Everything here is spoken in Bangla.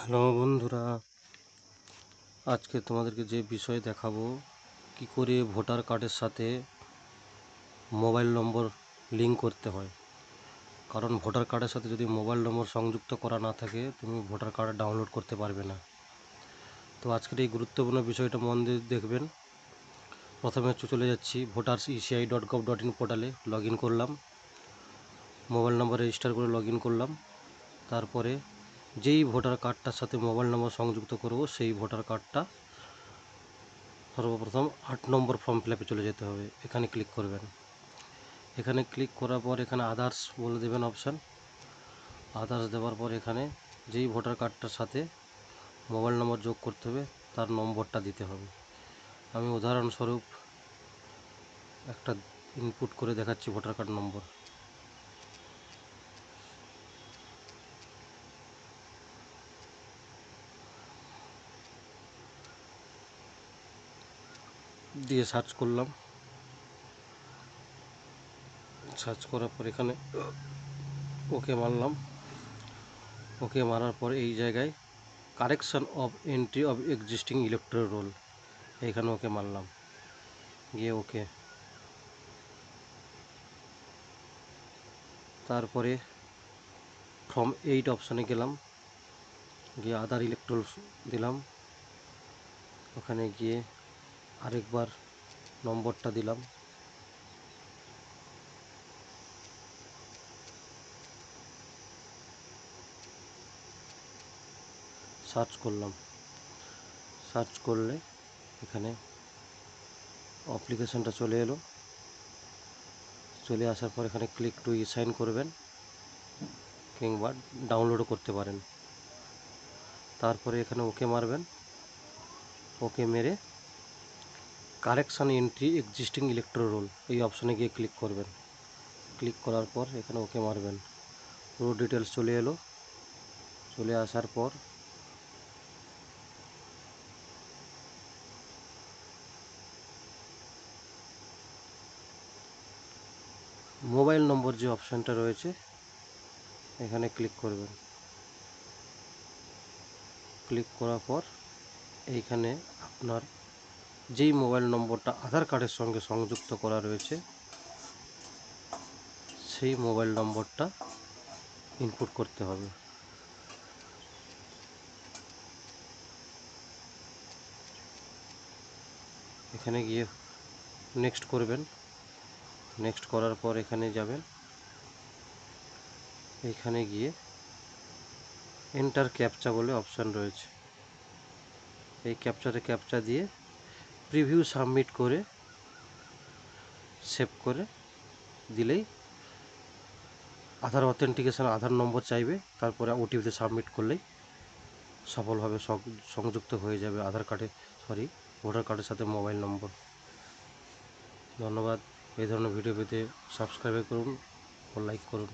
হ্যালো বন্ধুরা, আজকে তোমাদেরকে যে বিষয় দেখাবো কি করে ভোটার কার্ডের সাথে মোবাইল নম্বর লিঙ্ক করতে হয়। কারণ ভোটার কার্ডের সাথে যদি মোবাইল নম্বর সংযুক্ত করা না থাকে তুমি ভোটার কার্ড ডাউনলোড করতে পারবে না। তো আজকের এই গুরুত্বপূর্ণ বিষয়টা মন দিয়ে দেখবেন। প্রথমে চলে যাচ্ছি voterseci.gov.in পোর্টালে, লগ ইন করলাম, মোবাইল নম্বর রেজিস্টার করে লগ ইন করলাম। তারপরে যেই ভোটার কার্ডটার সাথে মোবাইল নম্বর সংযুক্ত করব সেই ভোটার কার্ডটা সর্বপ্রথম 8 নম্বর ফর্ম ফিল আপে চলে যেতে হবে। এখানে ক্লিক করবেন। এখানে ক্লিক করার পর এখানে আদার্স বলে দেবেন অপশান। আদার্স দেওয়ার পর এখানে যেই ভোটার কার্ডটার সাথে মোবাইল নম্বর যোগ করতে হবে তার নম্বরটা দিতে হবে। আমি উদাহরণস্বরূপ একটা ইনপুট করে দেখাচ্ছি ভোটার কার্ড নম্বর। দিয়ে সার্চ করলাম। সার্চ করার পর এখানে ওকে মারলাম। ওকে মারার পর এই জায়গায় correction of entry of existing electoral roll, এইখানে ওকে মারলাম। গিয়ে ওকে, তারপরে ফর্ম 8 অপশানে গেলাম, গিয়ে আদার ইলেকট্রাল দিলাম। ওখানে গিয়ে আরেকবার নম্বরটা দিলাম। সার্চ করলাম। সার্চ করলে এখানে অ্যাপ্লিকেশনটা চলে এলো। চলে আসার পর এখানে ক্লিক টু ই সাইন করবেন, কিংবা ডাউনলোডও করতে পারেন। তারপরে এখানে ওকে মারবেন। ওকে মেরে correction entry existing electoral roll এই অপশানে গিয়ে ক্লিক করবেন। ক্লিক করার পর এখানে ওকে মারবেন। পুরো ডিটেলস চলে এলো। চলে আসার পর মোবাইল নম্বর যে অপশানটা রয়েছে এখানে ক্লিক করবেন। ক্লিক করার পর এইখানে আপনার যেই মোবাইল নম্বরটা আধার কার্ডের সঙ্গে সংযুক্ত করা রয়েছে সেই মোবাইল নম্বরটা ইনপুট করতে হবে। এখানে গিয়ে নেক্সট করবেন। নেক্সট করার পর এখানে যাবেন। এখানে গিয়ে এন্টার ক্যাপচা বলে অপশান রয়েছে, এই ক্যাপচা দিয়ে প্রিভিউ সাবমিট করে সেভ করে দিলেই আধার অথেন্টিকেশন, আধার নম্বর চাইবে, তারপরে ওটিপিতে সাবমিট করলেই সফলভাবে সংযুক্ত হয়ে যাবে ভোটার কার্ডের সাথে মোবাইল নম্বর। ধন্যবাদ। এই ধরনের ভিডিও পেতে সাবস্ক্রাইব করুন ও লাইক করুন।